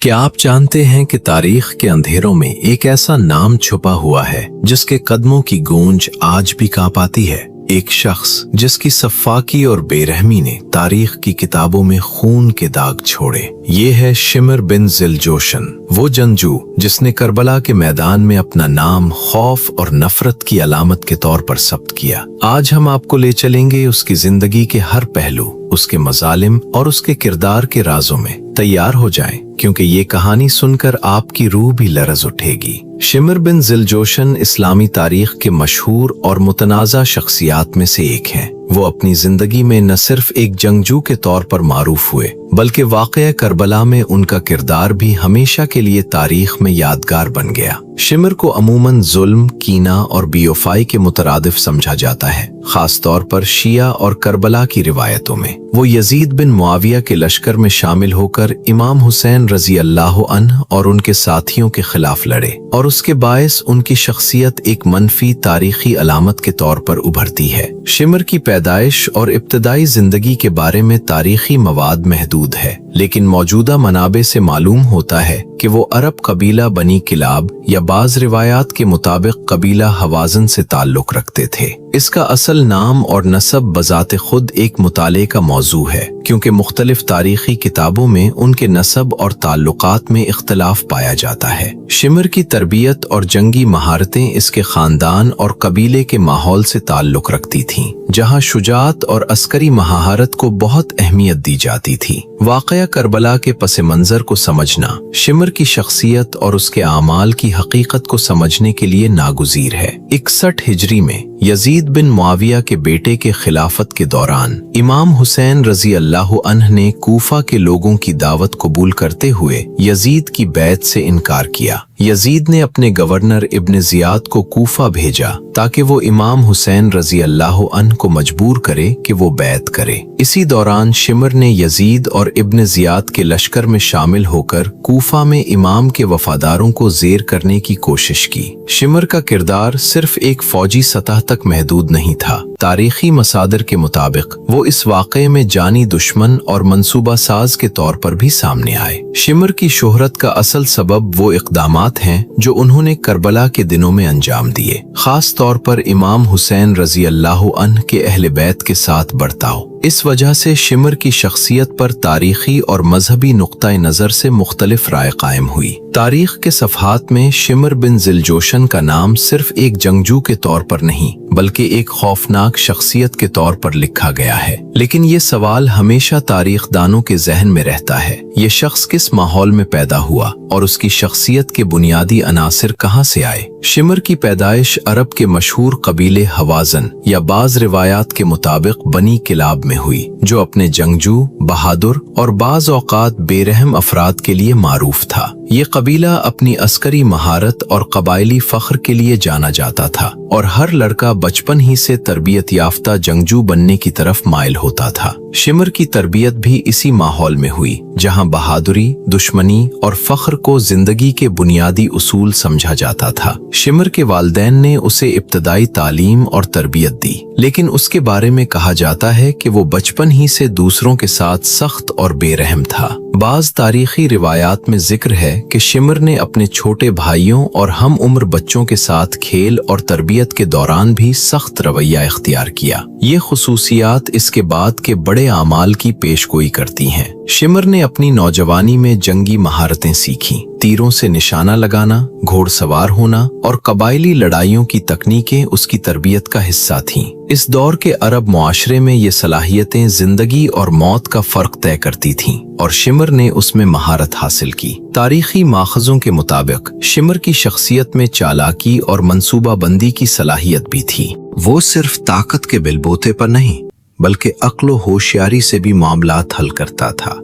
क्या आप जानते हैं कि तारीख के अंधेरों में एक ऐसा नाम छुपा हुआ है जिसके कदमों की गूंज आज भी कांप आती है। एक शख्स जिसकी सफ़ाकी और बेरहमी ने तारीख की किताबों में खून के दाग छोड़े। ये है शिमर बिन ज़िलजोशन, वो जंगजू जिसने करबला के मैदान में अपना नाम खौफ और नफरत की अलामत के तौर पर सब्त किया। आज हम आपको ले चलेंगे उसकी जिंदगी के हर पहलू, उसके मजालिम और उसके किरदार के राजों में। तैयार हो जाएं, क्योंकि ये कहानी सुनकर आपकी रूह भी लरज़ उठेगी। शिमर बिन ज़िलजोशन इस्लामी तारीख के मशहूर और मुतनाज़ा शख्सियात में से एक हैं। वो अपनी जिंदगी में न सिर्फ एक जंगजू के तौर पर मारूफ हुए, बल्कि वाक़या करबला में उनका किरदार भी हमेशा के लिए तारीख में यादगार बन गया। शिमर को अमूमन जुल्म, कीना और बेवफाई के मुतरादिफ समझा जाता है, खास तौर पर शिया और करबला की रिवायतों में। वो यजीद बिन मुआविया के लश्कर में शामिल होकर इमाम हुसैन रज़ी अल्लाह अन्हु और उनके साथियों के खिलाफ लड़े, और उसके बायस उनकी शख्सियत एक मनफी तारीखी अलामत के तौर पर उभरती है। शिमर की पैदाइश और इब्तदाई जिंदगी के बारे में तारीखी मवाद महदूद है, लेकिन मौजूदा मनाबे से मालूम होता है कि वो अरब कबीला बनी किलाब या बाज रिवायात के मुताबिक कबीला हवाजन से ताल्लुक रखते थे। इसका असल नाम और नसब बजाते खुद एक मुताले का मौजू है, क्योंकि मुख्तलिफ तारीखी किताबों में उनके नसब और ताल्लुकात में इख्तलाफ पाया जाता है। शिमर की तरबियत और जंगी महारतें इसके खानदान और कबीले के माहौल से ताल्लुक रखती थीं, जहां शुजात और अस्करी महारत को बहुत अहमियत दी जाती थी। वाक़या करबला के पस मंज़र को समझना शिमर की शख्सियत और उसके आमाल की हकीकत को समझने के लिए नागुज़ीर है। 61 हिजरी में यजीद बिन मुआविया के बेटे के खिलाफत के दौरान इमाम हुसैन रज़ी अल्लाह अन्हु ने कूफा के लोगों की दावत कबूल करते हुए यजीद की बैत से इनकार किया। यजीद ने अपने गवर्नर इब्न ज़ियाद को कूफा भेजा ताकि वो इमाम हुसैन रज़ी अल्लाह अन्हु को मजबूर करे कि वो बैत करे। इसी दौरान शिमर ने यजीद और इब्न ज़ियाद के लश्कर में शामिल होकर कूफा में इमाम के वफादारों को ज़ेर करने की कोशिश की। शिमर का किरदार सिर्फ एक फौजी सतह तक महदूद नहीं था। तारीखी मसादिर के मुताबिक वो इस वाक़े में जानी दुश्मन और मंसूबा साज के तौर पर भी सामने आए। शिमर की शोहरत का असल सबब वो इक़दामात हैं जो उन्होंने करबला के दिनों में अंजाम दिए, खास तौर पर इमाम हुसैन रज़ी अल्लाह अन्हु के अहले बैत के साथ बर्ताव। इस वजह से शिमर की शख्सियत पर तारीखी और मजहबी नुक्ता नज़र से मुख्तलिफ राय कायम हुई। तारीख के सफ़हात में शिमर बिन ज़िलजोशन का नाम सिर्फ एक जंगजू के तौर पर नहीं, बल्कि एक खौफनाक शख्सियत के तौर पर लिखा गया है। लेकिन ये सवाल हमेशा तारीख दानों के जहन में रहता है, ये शख्स किस माहौल में पैदा हुआ और उसकी शख्सियत के बुनियादी अनासिर कहाँ से आए। शिमर की पैदाइश अरब के मशहूर कबीले हवाजन या बाज रिवायात के मुताबिक बनी किलाब में हुई, जो अपने जंगजू, बहादुर और बाज औकात बेरहम अफराद के लिए मारूफ था। ये कबीला अपनी अस्करी महारत और कबायली फख्र के लिए जाना जाता था, और हर लड़का बचपन ही से तरबियत याफ्ता जंगजू बनने की तरफ माइल होता था। शिमर की तरबियत भी इसी माहौल में हुई, जहां बहादुरी, दुश्मनी और फख्र को जिंदगी के बुनियादी उसूल समझा जाता था। शिमर के वालिदैन ने उसे इब्तदाई तालीम और तरबियत दी, लेकिन उसके बारे में कहा जाता है कि वो बचपन ही से दूसरों के साथ सख्त और बेरहम था। बाज तारीखी रिवायात में जिक्र है कि शिमर ने अपने छोटे भाइयों और हम उम्र बच्चों के साथ खेल और तरबियत के दौरान भी सख्त रवैया इख्तियार किया। ये खुसूसियात इसके बाद के बड़े आमाल की पेशगोई करती हैं। शिमर ने अपनी नौजवानी में जंगी महारतें सीखीं, तीरों से निशाना लगाना, घोड़सवार होना और कबायली लड़ाइयों की तकनीकें उसकी तरबियत का हिस्सा थीं। इस दौर के अरब मुआशरे में ये सलाहियतें जिंदगी और मौत का फर्क तय करती थीं, और शिमर ने उसमें महारत हासिल की। तारीखी माखज़ों के मुताबिक शिमर की शख्सियत में चालाकी और मंसूबाबंदी की सलाहियत भी थी। वो सिर्फ ताकत के बलबूते पर नहीं, बल्कि अक्ल होशियारी से भी मामलात हल करता था।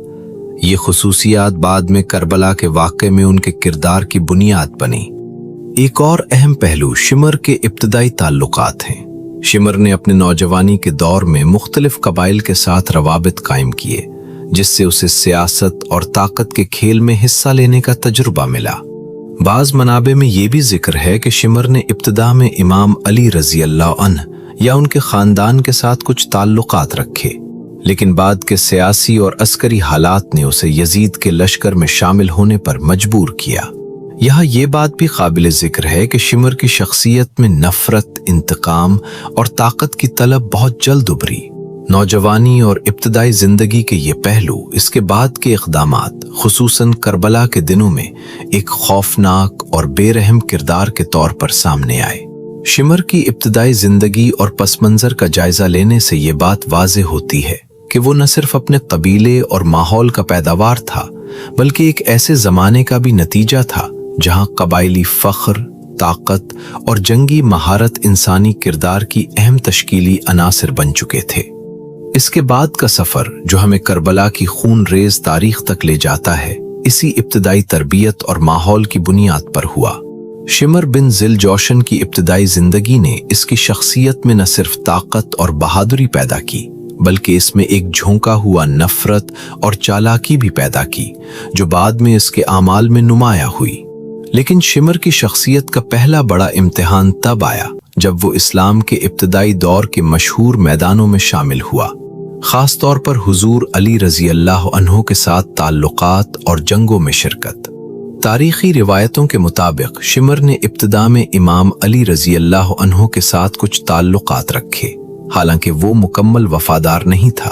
ये खुसूसियात बाद में करबला के वाक़े में उनके किरदार की बुनियाद बनी। एक और अहम पहलू शिमर के इब्तदाई ताल्लुकात हैं। शिमर ने अपने नौजवानी के दौर में मुख्तलिफ कबाइल के साथ रवाबित कायम किए, जिससे उसे सियासत और ताकत के खेल में हिस्सा लेने का तजुर्बा मिला। बाज़ मनाबे में ये भी जिक्र है कि शिमर ने इब्तिदा में इमाम अली रज़ी अल्लाह अन्हु या उनके ख़ानदान के साथ कुछ ताल्लुकात रखे, लेकिन बाद के सियासी और अस्करी हालात ने उसे यजीद के लश्कर में शामिल होने पर मजबूर किया। यहाँ ये बात भी काबिल जिक्र है कि शिमर की शख्सियत में नफरत, इंतकाम और ताकत की तलब बहुत जल्द उभरी। नौजवानी और इब्तदाई जिंदगी के ये पहलू इसके बाद के इक़दामात, खुसूसन करबला के दिनों में, एक खौफनाक और बेरहम किरदार के तौर पर सामने आए। शिमर की इब्तदाई जिंदगी और पस मंजर का जायजा लेने से ये बात वाज़ेह होती है कि वो न सिर्फ अपने कबीले और माहौल का पैदावार था, बल्कि एक ऐसे ज़माने का भी नतीजा था जहाँ कबायली फ़ख्र, ताकत और जंगी महारत इंसानी किरदार की अहम तश्कीली अनासिर बन चुके थे। इसके बाद का सफ़र जो हमें करबला की खून रेज तारीख तक ले जाता है, इसी इब्तदाई तरबियत और माहौल की बुनियाद पर हुआ। शिमर बिन जिल जोशन की इब्तदाई जिंदगी ने इसकी शख्सियत में न सिर्फ ताकत और बहादुरी पैदा की, बल्कि इसमें एक झोंका हुआ नफरत और चालाकी भी पैदा की, जो बाद में इसके आमाल में नुमाया हुई। लेकिन शिमर की शख्सियत का पहला बड़ा इम्तिहान तब आया जब वो इस्लाम के इब्तदाई दौर के मशहूर मैदानों में शामिल हुआ, खास तौर पर हुजूर अली रजी अल्लाह अन्हु के साथ ताल्लुकात और जंगों में शिरकत। तारीखी रिवायतों के मुताबिक शिमर ने इब्तिदा में इमाम अली रजी अल्लाह अन्हु के साथ कुछ ताल्लुकात रखे, हालांकि वो मुकम्मल वफादार नहीं था।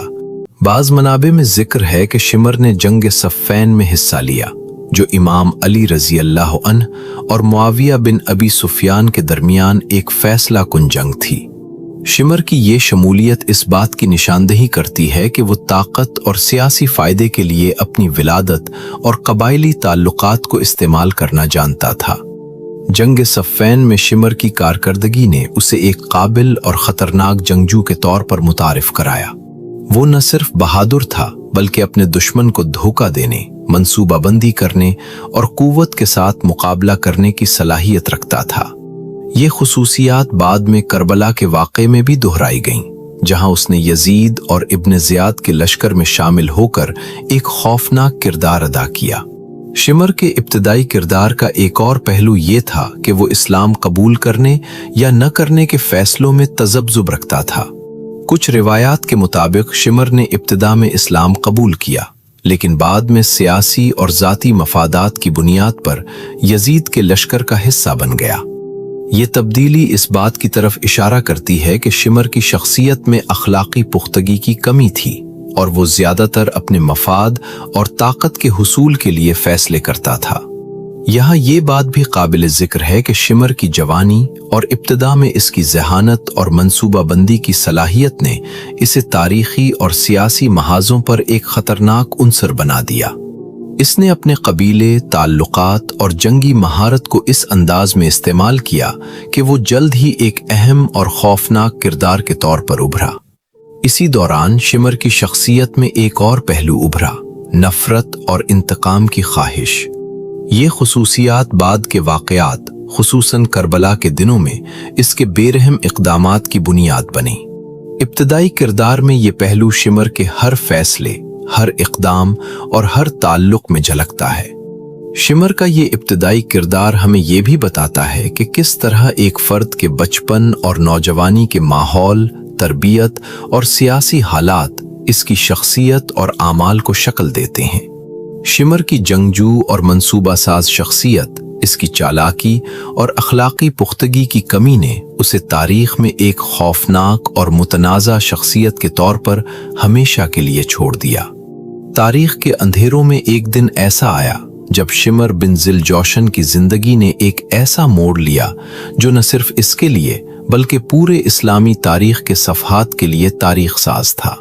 बाज़ मनाबे में जिक्र है कि शिमर ने जंग सफ़ैन में हिस्सा लिया, जो इमाम अली रजी अल्लाह अन्हु और मुआविया बिन अबी सुफियान के दरमियान एक फैसला कुन जंग थी। शिमर की ये शमूलियत इस बात की निशानदेही करती है कि वो ताकत और सियासी फायदे के लिए अपनी विलादत और कबायली ताल्लुकात को इस्तेमाल करना जानता था। जंग सफ़ैन में शिमर की कारकर्दगी ने उसे एक काबिल और ख़तरनाक जंगजू के तौर पर मुतारिफ कराया। वो न सिर्फ बहादुर था, बल्कि अपने दुश्मन को धोखा देने, मंसूबाबंदी करने और कुव्वत के साथ मुकाबला करने की सलाहियत रखता था। ये खुसूसियात बाद में करबला के वाक़े में भी दोहराई गईं, जहां उसने यजीद और इब्न ज़ियाद के लश्कर में शामिल होकर एक खौफनाक किरदार अदा किया। शिमर के इब्तदाई किरदार का एक और पहलू ये था कि वो इस्लाम कबूल करने या न करने के फैसलों में तज़ब्ज़ुब रखता था। कुछ रिवायात के मुताबिक शिमर ने इब्तिदा में इस्लाम कबूल किया, लेकिन बाद में सियासी और ज़ाती मफादात की बुनियाद पर यजीद के लश्कर का हिस्सा बन गया। ये तब्दीली इस बात की तरफ इशारा करती है कि शिमर की शख्सियत में अखलाकी पुख्तगी की कमी थी और वो ज़्यादातर अपने मफाद और ताकत के हुसूल के लिए फैसले करता था। यहाँ ये बात भी काबिल जिक्र है कि शिमर की जवानी और इब्तिदा में इसकी ज़हानत और मंसूबाबंदी की सलाहियत ने इसे तारीखी और सियासी महाजों पर एक ख़तरनाक उन्सर बना दिया। इसने अपने कबीले, ताल्लुकात और जंगी महारत को इस अंदाज में इस्तेमाल किया कि वो जल्द ही एक अहम और खौफनाक किरदार के तौर पर उभरा। इसी दौरान शिमर की शख्सियत में एक और पहलू उभरा, नफरत और इंतकाम की ख्वाहिश। ये खुसूसियात बाद के वाक़यात, खुसूसन करबला के दिनों में इसके बेरहम इक़दामात की बुनियाद बनी। इब्तदाई किरदार में ये पहलू शिमर के हर फैसले, हर इक़दाम और हर ताल्लुक में झलकता है। शिमर का ये इब्तदाई किरदार हमें ये भी बताता है कि किस तरह एक फ़र्द के बचपन और नौजवानी के माहौल, तरबियत और सियासी हालात इसकी शख्सियत और आमाल को शक्ल देते हैं। शिमर की जंगजू और मंसूबा साज शख्सियत, इसकी चालाकी और अखलाकी पुख्तगी की कमी ने उसे तारीख में एक खौफनाक और मुतनाज़ा शख्सियत के तौर पर हमेशा के लिए छोड़ दिया। तारीख के अंधेरों में एक दिन ऐसा आया जब शिमर बिन जिल जोशन की जिंदगी ने एक ऐसा मोड़ लिया जो न सिर्फ इसके लिए बल्कि पूरे इस्लामी तारीख के सफ़हात के लिए तारीख साज था।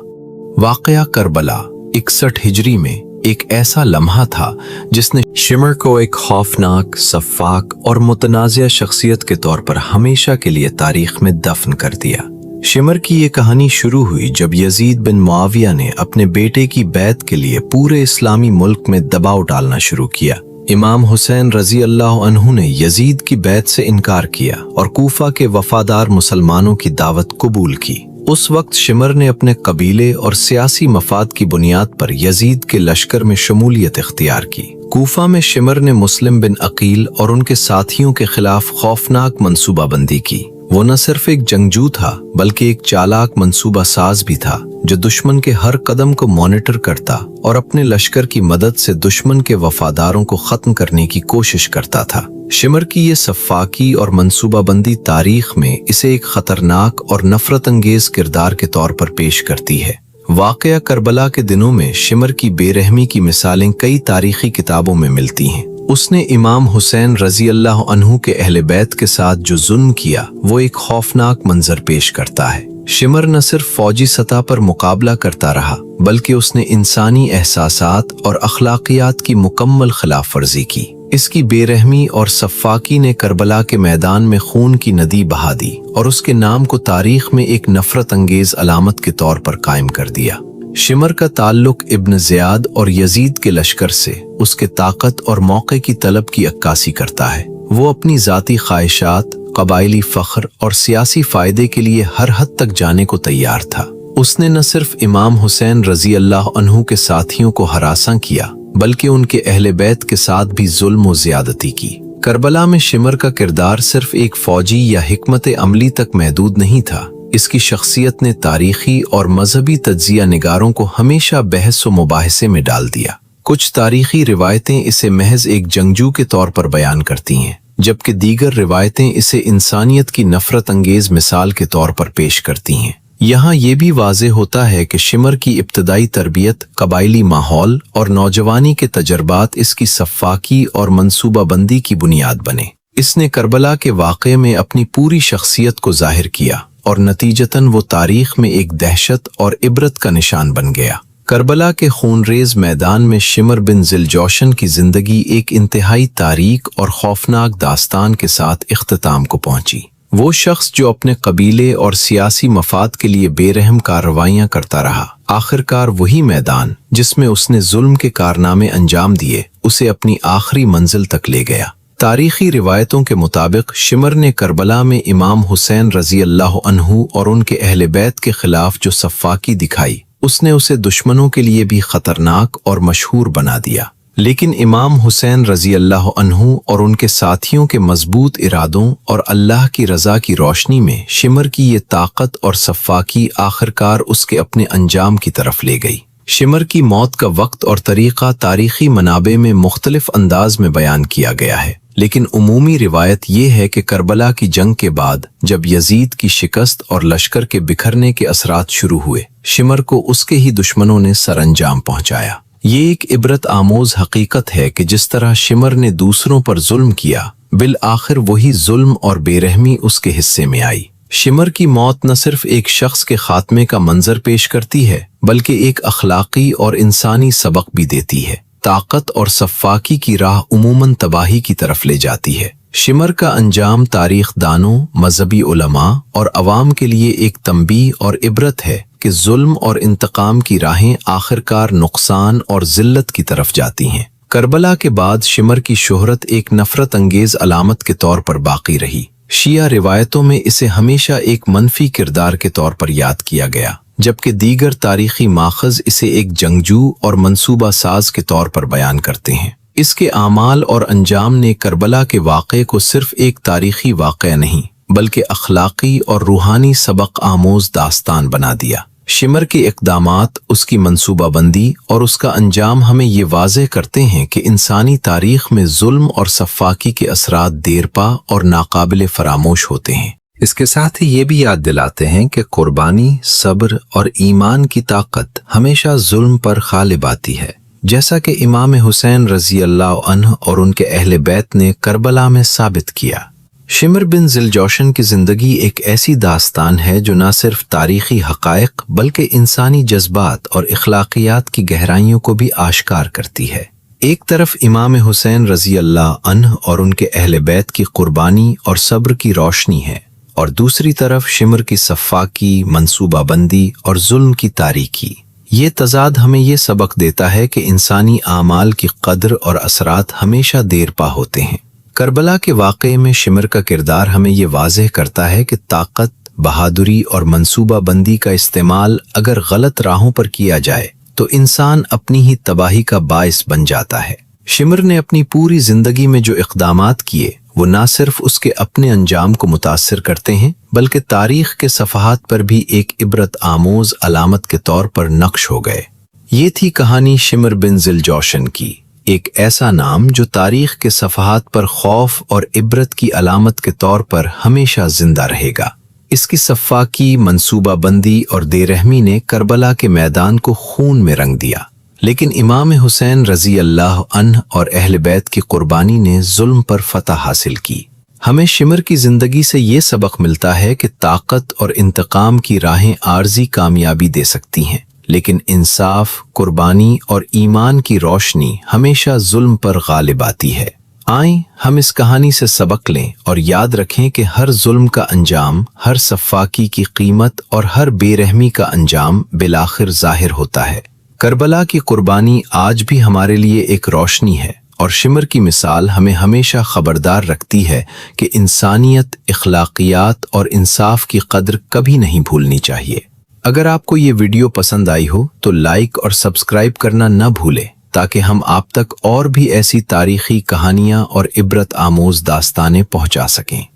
वाक़या करबला 61 हिजरी में एक ऐसा लम्हा था जिसने शिमर को एक खौफनाक, सफ़ाक और मुतनाज़िया शख्सियत के तौर पर हमेशा के लिए तारीख में दफन कर दिया। शिमर की ये कहानी शुरू हुई जब यजीद बिन मुआविया ने अपने बेटे की बैत के लिए पूरे इस्लामी मुल्क में दबाव डालना शुरू किया। इमाम हुसैन रजी अल्लाह अन्हु ने यजीद की बैत से इनकार किया और कूफा के वफादार मुसलमानों की दावत कबूल की। उस वक्त शिमर ने अपने कबीले और सियासी मफाद की बुनियाद पर यजीद के लश्कर में शमूलियत इख्तियार की। कूफा में शिमर ने मुस्लिम बिन अकील और उनके साथियों के खिलाफ खौफनाक मंसूबाबंदी की। वो न सिर्फ एक जंगजू था बल्कि एक चालाक मंसूबा साज भी था जो दुश्मन के हर कदम को मॉनिटर करता और अपने लश्कर की मदद से दुश्मन के वफादारों को खत्म करने की कोशिश करता था। शिमर की ये सफ़ाकी और मंसूबाबंदी तारीख में इसे एक खतरनाक और नफरत अंगेज किरदार के तौर पर पेश करती है। वाक़या करबला के दिनों में शिमर की बेरहमी की मिसालें कई तारीखी किताबों में मिलती हैं। उसने इमाम हुसैन रजी अल्लाह अन्हु के अहले बैत के साथ जो जुल्म किया वो एक खौफनाक मंजर पेश करता है। शिमर न सिर्फ फौजी सतह पर मुकाबला करता रहा बल्कि उसने इंसानी एहसासात और अखलाकियात की मुकम्मल खिलाफ वर्जी की। इसकी बेरहमी और सफ़ाकी ने करबला के मैदान में खून की नदी बहा दी और उसके नाम को तारीख में एक नफरत अंगेज अलामत के तौर पर कायम कर दिया। शिमर का ताल्लुक इब्न ज़ियाद और यजीद के लश्कर से उसके ताकत और मौके की तलब की अक्कासी करता है। वो अपनी ज़ाती ख्वाहिशात, कबायली फ़ख्र और सियासी फ़ायदे के लिए हर हद तक जाने को तैयार था। उसने न सिर्फ इमाम हुसैन रजी अल्लाह अन्हु के साथियों को हरासा किया बल्कि उनके अहले बैत के साथ भी जुल्म और ज़्यादती की। करबला में शिमर का किरदार सिर्फ एक फ़ौजी या हिकमत अमली तक महदूद नहीं था। इसकी शख्सियत ने तारीखी और मजहबी तज्जिया निगारों को हमेशा बहस व मुबाहिसे में डाल दिया। कुछ तारीखी रिवायतें इसे महज एक जंगजू के तौर पर बयान करती हैं, जबकि दीगर रिवायतें इसे इंसानियत की नफरत अंगेज मिसाल के तौर पर पेश करती हैं। यहाँ ये भी वाज़ेह होता है कि शिमर की इब्तदाई तरबियत, कबायली माहौल और नौजवानी के तजर्बात इसकी सफ़ाकी और मंसूबाबंदी की बुनियाद बने। इसने करबला के वाक़े में अपनी पूरी शख्सियत को ज़ाहिर किया और नतीजतन वो तारीख में एक दहशत और इबरत का निशान बन गया। करबला के खूनरेज मैदान में शिमर बिन ज़िलजौशन की जिंदगी एक इंतहाई तारीक और खौफनाक दास्तान के साथ इख्तिताम को पहुंची। वो शख्स जो अपने कबीले और सियासी मफाद के लिए बेरहम कार्रवाइयां करता रहा, आखिरकार वही मैदान जिसमें उसने जुल्म के कारनामे अंजाम दिए उसे अपनी आखिरी मंजिल तक ले गया। तारीखी रिवायतों के मुताबिक शिमर ने करबला में इमाम हुसैन रजी अल्लाह अन्हु और उनके अहले बैत के खिलाफ जो सफ़ाकी दिखाई उसने उसे दुश्मनों के लिए भी खतरनाक और मशहूर बना दिया। लेकिन इमाम हुसैन रजी अल्लाह अन्हु और उनके साथियों के मजबूत इरादों और अल्लाह की रज़ा की रोशनी में शिमर की ये ताकत और सफ़ाकी आखिरकार उसके अपने अंजाम की तरफ ले गई। शिमर की मौत का वक्त और तरीक़ा तारीखी मनाबे में मुख्तलिफ अंदाज में बयान किया गया है, लेकिन उमूमी रिवायत ये है कि करबला की जंग के बाद जब यजीद की शिकस्त और लश्कर के बिखरने के असरात शुरू हुए, शिमर को उसके ही दुश्मनों ने सरअंजाम पहुंचाया। ये एक इबरत आमोज हकीकत है कि जिस तरह शिमर ने दूसरों पर जुल्म किया, बिल आखिर वही जुल्म और बेरहमी उसके हिस्से में आई। शिमर की मौत न सिर्फ एक शख्स के खात्मे का मंजर पेश करती है बल्कि एक अखलाकी और इंसानी सबक भी देती है। ताकत और सफ़ाकी की राह उमूमन तबाही की तरफ ले जाती है। शिमर का अंजाम तारीख दानों, मजहबी उलमा और अवाम के लिए एक तंबीह और इबरत है कि जुल्म और इंतकाम की राहें आखिरकार नुकसान और जिल्लत की तरफ जाती हैं। करबला के बाद शिमर की शोहरत एक नफरत अंगेज अलामत के तौर पर बाकी रही। शिया रिवायतों में इसे हमेशा एक मनफी किरदार के तौर पर याद किया गया, जबकि दीगर तारीखी माखज़ इसे एक जंगजू और मंसूबा साज के तौर पर बयान करते हैं। इसके आमाल और अंजाम ने करबला के वाक़े को सिर्फ एक तारीखी वाक़या नहीं बल्कि अखलाकी और रूहानी सबक आमोज दास्तान बना दिया। शिमर के इक़दामात, उसकी मंसूबाबंदी और उसका अंजाम हमें ये वाज़ेह करते हैं कि इंसानी तारीख में जुल्म और सफ़ाकी के असरात देरपा और नाकाबिले फरामोश होते हैं। इसके साथ ही ये भी याद दिलाते हैं कि कुर्बानी, सब्र और ईमान की ताकत हमेशा जुल्म पर गालिब आती है, जैसा कि इमाम हुसैन रजी अल्लाह अन्हु और उनके अहले बैत ने करबला में साबित किया। शिमर बिन ज़िलजौशन की ज़िंदगी एक ऐसी दास्तान है जो न सिर्फ तारीखी हक़ाइक़ बल्कि इंसानी जज्बात और इख़लाक़ियात की गहराइयों को भी आश्कार करती है। एक तरफ इमाम हुसैन रजी अल्लाह अन्हु और उनके अहले बैत की कुर्बानी और सब्र की रोशनी है, और दूसरी तरफ शिमर की सफ़ाकी, मंसूबाबंदी और जुल्म की तारीकी। ये तज़ाद हमें ये सबक देता है कि इंसानी आमाल की कद्र और असरात हमेशा देरपा होते हैं। करबला के वाक़े में शिमर का किरदार हमें ये वाज़ेह करता है कि ताकत, बहादुरी और मंसूबाबंदी का इस्तेमाल अगर गलत राहों पर किया जाए तो इंसान अपनी ही तबाही का बाइस बन जाता है। शिमर ने अपनी पूरी जिंदगी में जो इक़दामात किए वो ना सिर्फ उसके अपने अंजाम को मुतासिर करते हैं बल्कि तारीख के सफ़हात पर भी एक इबरत आमोज अलामत के तौर पर नक्श हो गए। ये थी कहानी शिमर बिन ज़िलजौशन की, एक ऐसा नाम जो तारीख के सफ़हात पर खौफ और इबरत की अलामत के तौर पर हमेशा जिंदा रहेगा। इसकी सफ़ाकी, मंसूबाबंदी और देरहमी ने करबला के मैदान को खून में रंग दिया, लेकिन इमाम हुसैन रज़ी अल्लाह अन्ह और अहले बैत की कुर्बानी ने जुल्म पर फतह हासिल की। हमें शिमर की जिंदगी से ये सबक मिलता है कि ताकत और इंतकाम की राहें आर्जी कामयाबी दे सकती हैं, लेकिन इंसाफ, कुर्बानी और ईमान की रोशनी हमेशा जुल्म पर गालिब आती है। आएं हम इस कहानी से सबक लें और याद रखें कि हर जुल्म का अंजाम, हर सफ़ाकी की कीमत और हर बेरहमी का अंजाम बिलाखिर ज़ाहिर होता है। करबला की कुर्बानी आज भी हमारे लिए एक रोशनी है और शिमर की मिसाल हमें हमेशा खबरदार रखती है कि इंसानियत, इखलाकियात और इंसाफ की कद्र कभी नहीं भूलनी चाहिए। अगर आपको ये वीडियो पसंद आई हो तो लाइक और सब्सक्राइब करना न भूलें ताकि हम आप तक और भी ऐसी तारीखी कहानियां और इबरत आमोज दास्तानें पहुंचा सकें।